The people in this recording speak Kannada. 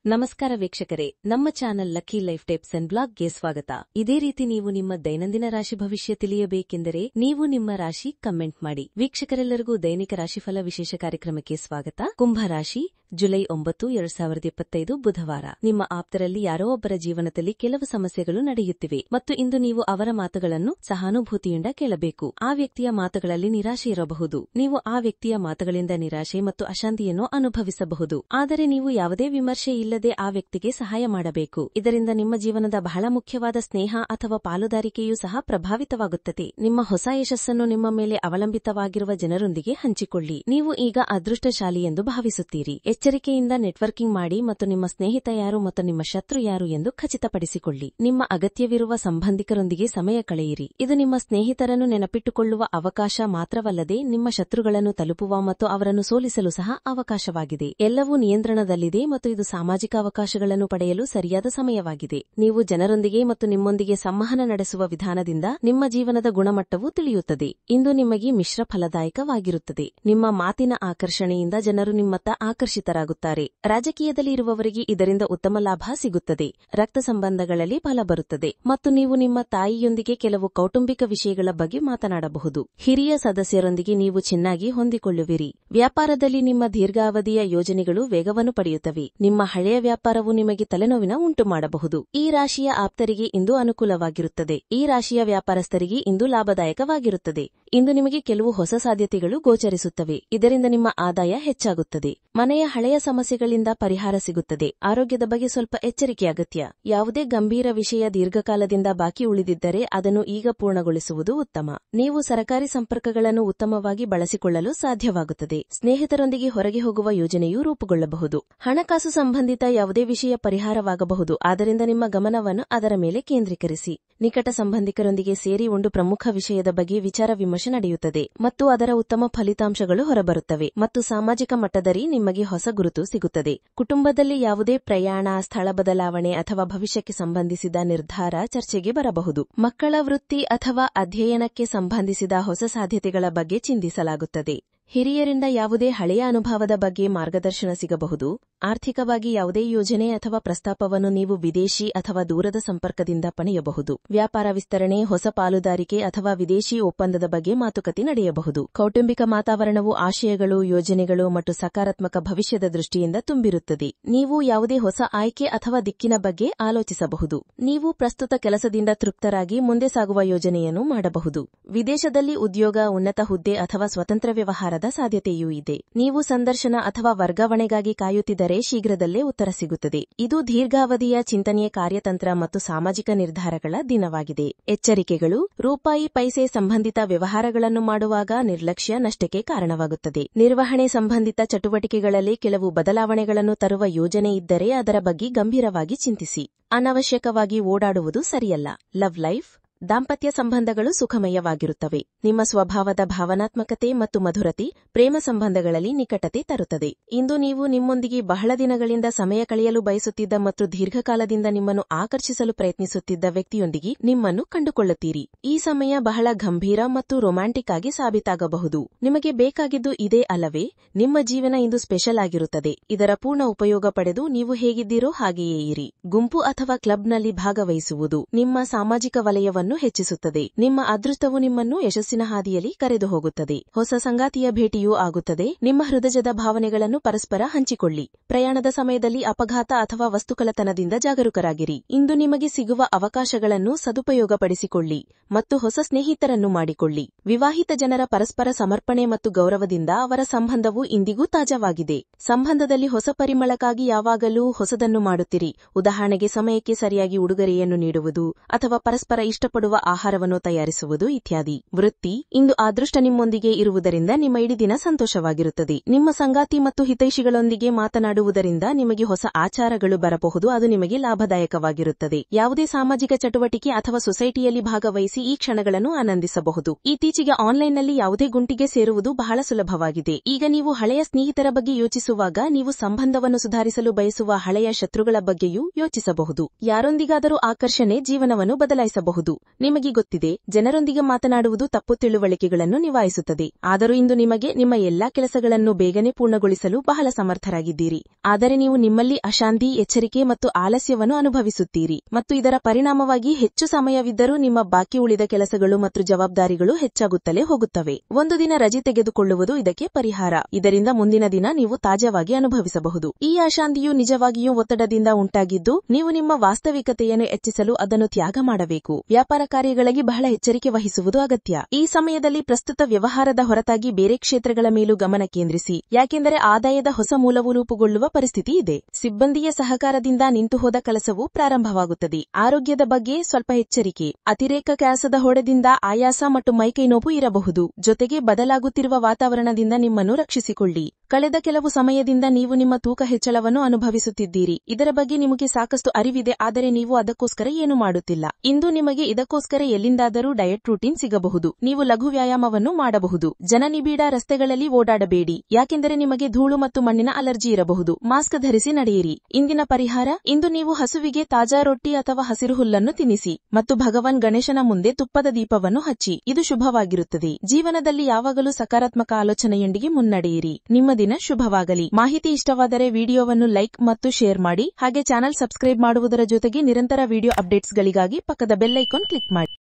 ನಮಸ್ಕಾರ ವೀಕ್ಷಕರೇ, ನಮ್ಮ channel lucky life tips and ಬ್ಲಾಗ್ಗೆ ಸ್ವಾಗತ. ಇದೇ ರೀತಿ ನೀವು ನಿಮ್ಮ ದೈನಂದಿನ ರಾಶಿ ಭವಿಷ್ಯ ತಿಳಿಯಬೇಕೆಂದರೆ ನೀವು ನಿಮ್ಮ ರಾಶಿ ಕಮೆಂಟ್ ಮಾಡಿ. ವೀಕ್ಷಕರೆಲ್ಲರಿಗೂ ದೈನಿಕ ರಾಶಿಫಲ ವಿಶೇಷ ಕಾರ್ಯಕ್ರಮಕ್ಕೆ ಸ್ವಾಗತ. ಕುಂಭ ರಾಶಿ, ಜುಲೈ 9, 2025 ಬುಧವಾರ. ನಿಮ್ಮ ಆಪ್ತರಲ್ಲಿ ಯಾರೋ ಒಬ್ಬರ ಜೀವನದಲ್ಲಿ ಕೆಲವು ಸಮಸ್ಯೆಗಳು ನಡೆಯುತ್ತಿವೆ ಮತ್ತು ಇಂದು ನೀವು ಅವರ ಮಾತುಗಳನ್ನು ಸಹಾನುಭೂತಿಯಿಂದ ಕೇಳಬೇಕು. ಆ ವ್ಯಕ್ತಿಯ ಮಾತುಗಳಲ್ಲಿ ನಿರಾಶೆ ಇರಬಹುದು. ನೀವು ಆ ವ್ಯಕ್ತಿಯ ಮಾತುಗಳಿಂದ ನಿರಾಶೆ ಮತ್ತು ಅಶಾಂತಿಯನ್ನು ಅನುಭವಿಸಬಹುದು. ಆದರೆ ನೀವು ಯಾವುದೇ ವಿಮರ್ಶೆ ಇಲ್ಲದೆ ಆ ವ್ಯಕ್ತಿಗೆ ಸಹಾಯ ಮಾಡಬೇಕು. ಇದರಿಂದ ನಿಮ್ಮ ಜೀವನದ ಬಹಳ ಮುಖ್ಯವಾದ ಸ್ನೇಹ ಅಥವಾ ಪಾಲುದಾರಿಕೆಯೂ ಸಹ ಪ್ರಭಾವಿತವಾಗುತ್ತದೆ. ನಿಮ್ಮ ಹೊಸ ಯಶಸ್ಸನ್ನು ನಿಮ್ಮ ಮೇಲೆ ಅವಲಂಬಿತವಾಗಿರುವ ಜನರೊಂದಿಗೆ ಹಂಚಿಕೊಳ್ಳಿ. ನೀವು ಈಗ ಅದೃಷ್ಟಶಾಲಿ ಎಂದು ಭಾವಿಸುತ್ತೀರಿ. ಎಚ್ಚರಿಕೆಯಿಂದ ನೆಟ್ವರ್ಕಿಂಗ್ ಮಾಡಿ ಮತ್ತು ನಿಮ್ಮ ಸ್ನೇಹಿತ ಯಾರು ಮತ್ತು ನಿಮ್ಮ ಶತ್ರು ಯಾರು ಎಂದು ಖಚಿತಪಡಿಸಿಕೊಳ್ಳಿ. ನಿಮ್ಮ ಅಗತ್ಯವಿರುವ ಸಂಬಂಧಿಕರೊಂದಿಗೆ ಸಮಯ ಕಳೆಯಿರಿ. ಇದು ನಿಮ್ಮ ಸ್ನೇಹಿತರನ್ನು ನೆನಪಿಟ್ಟುಕೊಳ್ಳುವ ಅವಕಾಶ ಮಾತ್ರವಲ್ಲದೆ ನಿಮ್ಮ ಶತ್ರುಗಳನ್ನು ತಲುಪುವ ಮತ್ತು ಅವರನ್ನು ಸೋಲಿಸಲು ಸಹ ಅವಕಾಶವಾಗಿದೆ. ಎಲ್ಲವೂ ನಿಯಂತ್ರಣದಲ್ಲಿದೆ ಮತ್ತು ಇದು ಸಾಮಾಜಿಕ ಅವಕಾಶಗಳನ್ನು ಪಡೆಯಲು ಸರಿಯಾದ ಸಮಯವಾಗಿದೆ. ನೀವು ಜನರೊಂದಿಗೆ ಮತ್ತು ನಿಮ್ಮೊಂದಿಗೆ ಸಂವಹನ ನಡೆಸುವ ವಿಧಾನದಿಂದ ನಿಮ್ಮ ಜೀವನದ ಗುಣಮಟ್ಟವು ತಿಳಿಯುತ್ತದೆ. ಇಂದು ನಿಮಗೆ ಮಿಶ್ರ ಫಲದಾಯಕವಾಗಿರುತ್ತದೆ. ನಿಮ್ಮ ಮಾತಿನ ಆಕರ್ಷಣೆಯಿಂದ ಜನರು ನಿಮ್ಮತ್ತ ಆಕರ್ಷಿತರಾಗುತ್ತಾರೆ. ರಾಜಕೀಯದಲ್ಲಿ ಇರುವವರಿಗೆ ಇದರಿಂದ ಉತ್ತಮ ಲಾಭ ಸಿಗುತ್ತದೆ. ರಕ್ತ ಸಂಬಂಧಗಳಲ್ಲಿ ಫಲ ಬರುತ್ತದೆ ಮತ್ತು ನೀವು ನಿಮ್ಮ ತಾಯಿಯೊಂದಿಗೆ ಕೆಲವು ಕೌಟುಂಬಿಕ ವಿಷಯಗಳ ಬಗ್ಗೆ ಮಾತನಾಡಬಹುದು. ಹಿರಿಯ ಸದಸ್ಯರೊಂದಿಗೆ ನೀವು ಚೆನ್ನಾಗಿ ಹೊಂದಿಕೊಳ್ಳುವಿರಿ. ವ್ಯಾಪಾರದಲ್ಲಿ ನಿಮ್ಮ ದೀರ್ಘಾವಧಿಯ ಯೋಜನೆಗಳು ವೇಗವನ್ನು ಪಡೆಯುತ್ತವೆ. ನಿಮ್ಮ ಹಳೆಯ ವ್ಯಾಪಾರವು ನಿಮಗೆ ತಲೆನೋವಿನ ಉಂಟು ಮಾಡಬಹುದು. ಈ ರಾಶಿಯ ಆಪ್ತರಿಗೆ ಇಂದು ಅನುಕೂಲವಾಗಿರುತ್ತದೆ. ಈ ರಾಶಿಯ ವ್ಯಾಪಾರಸ್ಥರಿಗೆ ಇಂದು ಲಾಭದಾಯಕವಾಗಿರುತ್ತದೆ. ಇಂದು ನಿಮಗೆ ಕೆಲವು ಹೊಸ ಸಾಧ್ಯತೆಗಳು ಗೋಚರಿಸುತ್ತವೆ. ಇದರಿಂದ ನಿಮ್ಮ ಆದಾಯ ಹೆಚ್ಚಾಗುತ್ತದೆ. ಮನೆಯ ಹಳೆಯ ಸಮಸ್ಯೆಗಳಿಂದ ಪರಿಹಾರ ಸಿಗುತ್ತದೆ. ಆರೋಗ್ಯದ ಬಗ್ಗೆ ಸ್ವಲ್ಪ ಎಚ್ಚರಿಕೆ ಅಗತ್ಯ. ಯಾವುದೇ ಗಂಭೀರ ವಿಷಯ ದೀರ್ಘಕಾಲದಿಂದ ಬಾಕಿ ಉಳಿದಿದ್ದರೆ ಅದನ್ನು ಈಗ ಪೂರ್ಣಗೊಳಿಸುವುದು ಉತ್ತಮ. ನೀವು ಸರಕಾರಿ ಸಂಪರ್ಕಗಳನ್ನು ಉತ್ತಮವಾಗಿ ಬಳಸಿಕೊಳ್ಳಲು ಸಾಧ್ಯವಾಗುತ್ತದೆ. ಸ್ನೇಹಿತರೊಂದಿಗೆ ಹೊರಗೆ ಹೋಗುವ ಯೋಜನೆಯೂ ರೂಪುಗೊಳ್ಳಬಹುದು. ಹಣಕಾಸು ಸಂಬಂಧಿತ ಯಾವುದೇ ವಿಷಯ ಪರಿಹಾರವಾಗಬಹುದು. ಆದ್ದರಿಂದ ನಿಮ್ಮ ಗಮನವನ್ನು ಅದರ ಮೇಲೆ ಕೇಂದ್ರೀಕರಿಸಿ. ನಿಕಟ ಸಂಬಂಧಿಕರೊಂದಿಗೆ ಸೇರಿ ಒಂದು ಪ್ರಮುಖ ವಿಷಯದ ಬಗ್ಗೆ ವಿಚಾರ ವಿಮರ್ಶೆ ನಡೆಯುತ್ತದೆ ಮತ್ತು ಅದರ ಉತ್ತಮ ಫಲಿತಾಂಶಗಳು ಹೊರಬರುತ್ತವೆ ಮತ್ತು ಸಾಮಾಜಿಕ ಮಟ್ಟದಲ್ಲಿ ನಿಮಗೆ ಹೊಸ ಗುರುತು ಸಿಗುತ್ತದೆ. ಕುಟುಂಬದಲ್ಲಿ ಯಾವುದೇ ಪ್ರಯಾಣ, ಸ್ಥಳ ಬದಲಾವಣೆ ಅಥವಾ ಭವಿಷ್ಯಕ್ಕೆ ಸಂಬಂಧಿಸಿದ ನಿರ್ಧಾರ ಚರ್ಚೆಗೆ ಬರಬಹುದು. ಮಕ್ಕಳ ವೃತ್ತಿ ಅಥವಾ ಅಧ್ಯಯನಕ್ಕೆ ಸಂಬಂಧಿಸಿದ ಹೊಸ ಸಾಧ್ಯತೆಗಳ ಬಗ್ಗೆ ಚಿಂತಿಸಲಾಗುತ್ತದೆ. ಹಿರಿಯರಿಂದ ಯಾವುದೇ ಹಳೆಯ ಅನುಭವದ ಬಗ್ಗೆ ಮಾರ್ಗದರ್ಶನ ಸಿಗಬಹುದು. ಆರ್ಥಿಕವಾಗಿ ಯಾವುದೇ ಯೋಜನೆ ಅಥವಾ ಪ್ರಸ್ತಾಪವನ್ನು ನೀವು ವಿದೇಶಿ ಅಥವಾ ದೂರದ ಸಂಪರ್ಕದಿಂದ ಪಡೆಯಬಹುದು. ವ್ಯಾಪಾರ ವಿಸ್ತರಣೆ, ಹೊಸ ಪಾಲುದಾರಿಕೆ ಅಥವಾ ವಿದೇಶಿ ಒಪ್ಪಂದದ ಬಗ್ಗೆ ಮಾತುಕತೆ ನಡೆಯಬಹುದು. ಕೌಟುಂಬಿಕ ವಾತಾವರಣವು ಆಶಯಗಳು, ಯೋಜನೆಗಳು ಮತ್ತು ಸಕಾರಾತ್ಮಕ ಭವಿಷ್ಯದ ದೃಷ್ಟಿಯಿಂದ ತುಂಬಿರುತ್ತದೆ. ನೀವು ಯಾವುದೇ ಹೊಸ ಆಯ್ಕೆ ಅಥವಾ ದಿಕ್ಕಿನ ಬಗ್ಗೆ ಆಲೋಚಿಸಬಹುದು. ನೀವು ಪ್ರಸ್ತುತ ಕೆಲಸದಿಂದ ತೃಪ್ತರಾಗಿ ಮುಂದೆ ಸಾಗುವ ಯೋಜನೆಯನ್ನು ಮಾಡಬಹುದು. ವಿದೇಶದಲ್ಲಿ ಉದ್ಯೋಗ, ಉನ್ನತ ಹುದ್ದೆ ಅಥವಾ ಸ್ವತಂತ್ರ ವ್ಯವಹಾರದ ಸಾಧ್ಯತೆಯೂ ಇದೆ. ನೀವು ಸಂದರ್ಶನ ಅಥವಾ ವರ್ಗಾವಣೆಗಾಗಿ ಕಾಯುತ್ತಿದ್ದರೆ ಶೀಘ್ರದಲ್ಲೇ ಉತ್ತರ ಸಿಗುತ್ತದೆ. ಇದು ದೀರ್ಘಾವಧಿಯ ಚಿಂತನೆಯ ಕಾರ್ಯತಂತ್ರ ಮತ್ತು ಸಾಮಾಜಿಕ ನಿರ್ಧಾರಗಳ ದಿನವಾಗಿದೆ. ಎಚ್ಚರಿಕೆಗಳು: ರೂಪಾಯಿ ಪೈಸೆ ಸಂಬಂಧಿತ ವ್ಯವಹಾರಗಳನ್ನು ಮಾಡುವಾಗ ನಿರ್ಲಕ್ಷ್ಯ ನಷ್ಟಕ್ಕೆ ಕಾರಣವಾಗುತ್ತದೆ. ನಿರ್ವಹಣೆ ಸಂಬಂಧಿತ ಚಟುವಟಿಕೆಗಳಲ್ಲಿ ಕೆಲವು ಬದಲಾವಣೆಗಳನ್ನು ತರುವ ಯೋಜನೆ ಇದ್ದರೆ ಅದರ ಬಗ್ಗೆ ಗಂಭೀರವಾಗಿ ಚಿಂತಿಸಿ. ಅನವಶ್ಯಕವಾಗಿ ಓಡಾಡುವುದು ಸರಿಯಲ್ಲ. ಲವ್ ಲೈಫ್, ದಾಂಪತ್ಯ ಸಂಬಂಧಗಳು ಸುಖಮಯವಾಗಿರುತ್ತವೆ. ನಿಮ್ಮ ಸ್ವಭಾವದ ಭಾವನಾತ್ಮಕತೆ ಮತ್ತು ಮಧುರತೆ ಪ್ರೇಮ ಸಂಬಂಧಗಳಲ್ಲಿ ನಿಕಟತೆ ತರುತ್ತದೆ. ಇಂದು ನೀವು ನಿಮ್ಮೊಂದಿಗೆ ಬಹಳ ದಿನಗಳಿಂದ ಸಮಯ ಕಳೆಯಲು ಬಯಸುತ್ತಿದ್ದ ಮತ್ತು ದೀರ್ಘಕಾಲದಿಂದ ನಿಮ್ಮನ್ನು ಆಕರ್ಷಿಸಲು ಪ್ರಯತ್ನಿಸುತ್ತಿದ್ದ ವ್ಯಕ್ತಿಯೊಂದಿಗೆ ನಿಮ್ಮನ್ನು ಕಂಡುಕೊಳ್ಳುತ್ತೀರಿ. ಈ ಸಮಯ ಬಹಳ ಗಂಭೀರ ಮತ್ತು ರೊಮ್ಯಾಂಟಿಕ್ ಆಗಿ ಸಾಬೀತಾಗಬಹುದು. ನಿಮಗೆ ಬೇಕಾಗಿದ್ದು ಇದೇ ಅಲ್ಲವೇ? ನಿಮ್ಮ ಜೀವನ ಇಂದು ಸ್ಪೆಷಲ್ ಆಗಿರುತ್ತದೆ. ಇದರ ಪೂರ್ಣ ಉಪಯೋಗ ಪಡೆದು ನೀವು ಹೇಗಿದ್ದೀರೋ ಹಾಗೆಯೇ ಇರಿ. ಗುಂಪು ಅಥವಾ ಕ್ಲಬ್ನಲ್ಲಿ ಭಾಗವಹಿಸುವುದು ನಿಮ್ಮ ಸಾಮಾಜಿಕ ವಲಯವನ್ನು ಹೆಚ್ಚಿಸುತ್ತದೆ. ನಿಮ್ಮ ಅದೃಷ್ಟವು ನಿಮ್ಮನ್ನು ಯಶಸ್ಸಿನ ಹಾದಿಯಲ್ಲಿ ಕರೆದು ಹೋಗುತ್ತದೆ. ಹೊಸ ಸಂಗಾತಿಯ ಭೇಟಿಯೂ ಆಗುತ್ತದೆ. ನಿಮ್ಮ ಹೃದಯದ ಭಾವನೆಗಳನ್ನು ಪರಸ್ಪರ ಹಂಚಿಕೊಳ್ಳಿ. ಪ್ರಯಾಣದ ಸಮಯದಲ್ಲಿ ಅಪಘಾತ ಅಥವಾ ವಸ್ತುಕಲತನದಿಂದ ಜಾಗರೂಕರಾಗಿರಿ. ಇಂದು ನಿಮಗೆ ಸಿಗುವ ಅವಕಾಶಗಳನ್ನು ಸದುಪಯೋಗಪಡಿಸಿಕೊಳ್ಳಿ ಮತ್ತು ಹೊಸ ಸ್ನೇಹಿತರನ್ನು ಮಾಡಿಕೊಳ್ಳಿ. ವಿವಾಹಿತ ಜನರ ಪರಸ್ಪರ ಸಮರ್ಪಣೆ ಮತ್ತು ಗೌರವದಿಂದ ಅವರ ಸಂಬಂಧವು ಇಂದಿಗೂ ತಾಜಾವಾಗಿದೆ. ಸಂಬಂಧದಲ್ಲಿ ಹೊಸ ಪರಿಮಳಕ್ಕಾಗಿ ಯಾವಾಗಲೂ ಹೊಸದನ್ನು ಮಾಡುತ್ತಿರಿ. ಉದಾಹರಣೆಗೆ, ಸಮಯಕ್ಕೆ ಸರಿಯಾಗಿ ಉಡುಗೊರೆಯನ್ನು ನೀಡುವುದು ಅಥವಾ ಪರಸ್ಪರ ಇಷ್ಟಪಡುವ ಆಹಾರವನ್ನು ತಯಾರಿಸುವುದು ಇತ್ಯಾದಿ. ವೃತ್ತಿ: ಇಂದು ಅದೃಷ್ಟ ನಿಮ್ಮೊಂದಿಗೆ ಇರುವುದರಿಂದ ನಿಮ್ಮ ಇಡೀ ದಿನ ಸಂತೋಷವಾಗಿರುತ್ತದೆ. ನಿಮ್ಮ ಸಂಗಾತಿ ಮತ್ತು ಹಿತೈಷಿಗಳೊಂದಿಗೆ ಮಾತನಾಡುವುದರಿಂದ ನಿಮಗೆ ಹೊಸ ಆಚಾರಗಳು ಬರಬಹುದು. ಅದು ನಿಮಗೆ ಲಾಭದಾಯಕವಾಗಿರುತ್ತದೆ. ಯಾವುದೇ ಸಾಮಾಜಿಕ ಚಟುವಟಿಕೆ ಅಥವಾ ಸೊಸೈಟಿಯಲ್ಲಿ ಭಾಗವಹಿಸಿ ಈ ಕ್ಷಣಗಳನ್ನು ಆನಂದಿಸಬಹುದು. ಇತ್ತೀಚೆಗೆ ಆನ್ಲೈನ್ನಲ್ಲಿ ಯಾವುದೇ ಗುಂಪಿಗೆ ಸೇರುವುದು ಬಹಳ ಸುಲಭವಾಗಿದೆ. ಈಗ ನೀವು ಹಳೆಯ ಸ್ನೇಹಿತರ ಬಗ್ಗೆ ಯೋಚಿಸುವಾಗ ನೀವು ಸಂಬಂಧವನ್ನು ಸುಧಾರಿಸಲು ಬಯಸುವ ಹಳೆಯ ಶತ್ರುಗಳ ಬಗ್ಗೆಯೂ ಯೋಚಿಸಬಹುದು. ಯಾರೊಂದಿಗಾದರೂ ಆಕರ್ಷಣೆ ಜೀವನವನ್ನು ಬದಲಾಯಿಸಬಹುದು. ನಿಮಗೆ ಗೊತ್ತಿದೆ, ಜನರೊಂದಿಗೆ ಮಾತನಾಡುವುದು ತಪ್ಪು ತಿಳುವಳಿಕೆಗಳನ್ನು ನಿವಾರಿಸುತ್ತದೆ. ಆದರೂ ಇಂದು ನಿಮಗೆ ನಿಮ್ಮ ಎಲ್ಲಾ ಕೆಲಸಗಳನ್ನು ಬೇಗನೆ ಪೂರ್ಣಗೊಳಿಸಲು ಬಹಳ ಸಮರ್ಥರಾಗಿದ್ದೀರಿ. ಆದರೆ ನೀವು ನಿಮ್ಮಲ್ಲಿ ಅಶಾಂತಿ, ಎಚ್ಚರಿಕೆ ಮತ್ತು ಆಲಸ್ಯವನ್ನು ಅನುಭವಿಸುತ್ತೀರಿ ಮತ್ತು ಇದರ ಪರಿಣಾಮವಾಗಿ ಹೆಚ್ಚು ಸಮಯವಿದ್ದರೂ ನಿಮ್ಮ ಬಾಕಿ ಉಳಿದ ಕೆಲಸಗಳು ಮತ್ತು ಜವಾಬ್ದಾರಿಗಳು ಹೆಚ್ಚಾಗುತ್ತಲೇ ಹೋಗುತ್ತವೆ. ಒಂದು ದಿನ ರಜೆ ತೆಗೆದುಕೊಳ್ಳುವುದು ಇದಕ್ಕೆ ಪರಿಹಾರ. ಇದರಿಂದ ಮುಂದಿನ ದಿನ ನೀವು ತಾಜಾವಾಗಿ ಅನುಭವಿಸಬಹುದು. ಈ ಅಶಾಂತಿಯು ನಿಜವಾಗಿಯೂ ಒತ್ತಡದಿಂದ ಉಂಟಾಗಿದ್ದು, ನೀವು ನಿಮ್ಮ ವಾಸ್ತವಿಕತೆಯನ್ನು ಹೆಚ್ಚಿಸಲು ಅದನ್ನು ತ್ಯಾಗ ಮಾಡಬೇಕು. ವ್ಯಾಪಾರ ಕಾರ್ಯಗಳಿಗೆ ಬಹಳ ಎಚ್ಚರಿಕೆ ವಹಿಸುವುದು ಅಗತ್ಯ. ಈ ಸಮಯದಲ್ಲಿ ಪ್ರಸ್ತುತ ವ್ಯವಹಾರದ ಹೊರತಾಗಿ ಬೇರೆ ಕ್ಷೇತ್ರಗಳ ಮೇಲೂ ಗಮನ ಕೇಂದ್ರಿಸಿ, ಯಾಕೆಂದರೆ ಆದಾಯದ ಹೊಸ ಮೂಲವು ರೂಪುಗೊಳ್ಳುವ ಪರಿಸ್ಥಿತಿ ಇದೆ. ಸಿಬ್ಬಂದಿಯ ಸಹಕಾರದಿಂದ ನಿಂತುಹೋದ ಕೆಲಸವು ಪ್ರಾರಂಭವಾಗುತ್ತದೆ. ಆರೋಗ್ಯದ ಬಗ್ಗೆ ಸ್ವಲ್ಪ ಎಚ್ಚರಿಕೆ. ಅತಿರೇಕ ಕೆಲಸದ ಹೊಡೆದಿಂದ ಆಯಾಸ ಮತ್ತು ಮೈಕೈ ನೋವು ಇರಬಹುದು. ಜೊತೆಗೆ ಬದಲಾಗುತ್ತಿರುವ ವಾತಾವರಣದಿಂದ ನಿಮ್ಮನ್ನು ರಕ್ಷಿಸಿಕೊಳ್ಳಿ. ಕಳೆದ ಕೆಲವು ಸಮಯದಿಂದ ನೀವು ನಿಮ್ಮ ತೂಕ ಹೆಚ್ಚಳವನ್ನು ಅನುಭವಿಸುತ್ತಿದ್ದೀರಿ. ಇದರ ಬಗ್ಗೆ ನಿಮಗೆ ಸಾಕಷ್ಟು ಅರಿವಿದೆ, ಆದರೆ ನೀವು ಅದಕ್ಕೋಸ್ಕರ ಏನು ಮಾಡುತ್ತಿಲ್ಲ. ಇಂದು ನಿಮಗೆ ಇದಕ್ಕೋಸ್ಕರ ಎಲ್ಲಿಂದಾದರೂ ಡಯಟ್ ರೂಟೀನ್ ಸಿಗಬಹುದು. ನೀವು ಲಘು ವ್ಯಾಯಾಮವನ್ನು ಮಾಡಬಹುದು. ಜನನಿಬಿಡ ರಸ್ತೆಗಳಲ್ಲಿ ಓಡಾಡಬೇಡಿ, ಯಾಕೆಂದರೆ ನಿಮಗೆ ಧೂಳು ಮತ್ತು ಮಣ್ಣಿನ ಅಲರ್ಜಿ ಇರಬಹುದು. ಮಾಸ್ಕ್ ಧರಿಸಿ ನಡೆಯಿರಿ. ಇಂದಿನ ಪರಿಹಾರ: ಇಂದು ನೀವು ಹಸುವಿಗೆ ತಾಜಾ ರೊಟ್ಟಿ ಅಥವಾ ಹಸಿರು ಹುಲ್ಲನ್ನು ತಿನ್ನಿಸಿ ಮತ್ತು ಭಗವಾನ್ ಗಣೇಶನ ಮುಂದೆ ತುಪ್ಪದ ದೀಪವನ್ನು ಹಚ್ಚಿ. ಇದು ಶುಭವಾಗಿರುತ್ತದೆ. ಜೀವನದಲ್ಲಿ ಯಾವಾಗಲೂ ಸಕಾರಾತ್ಮಕ ಆಲೋಚನೆಯೊಂದಿಗೆ ಮುನ್ನಡೆಯಿರಿ. ನಿಮ್ಮ ದಿನ ಶುಭವಾಗಲಿ. ಮಾಹಿತಿ ಇಷ್ಟವಾದರೆ ವಿಡಿಯೋವನ್ನು ಲೈಕ್ ಮತ್ತು ಶೇರ್ ಮಾಡಿ. ಹಾಗೆ ಚಾನೆಲ್ ಸಬ್ಸ್ಕ್ರೈಬ್ ಮಾಡುವುದರ ಜೊತೆಗೆ ನಿರಂತರ ವಿಡಿಯೋ ಅಪ್ಡೇಟ್ಸ್ಗಳಿಗಾಗಿ ಪಕ್ಕದ ಬೆಲ್ ಐಕಾನ್ ಕ್ಲಿಕ್ ಮಾಡಿ.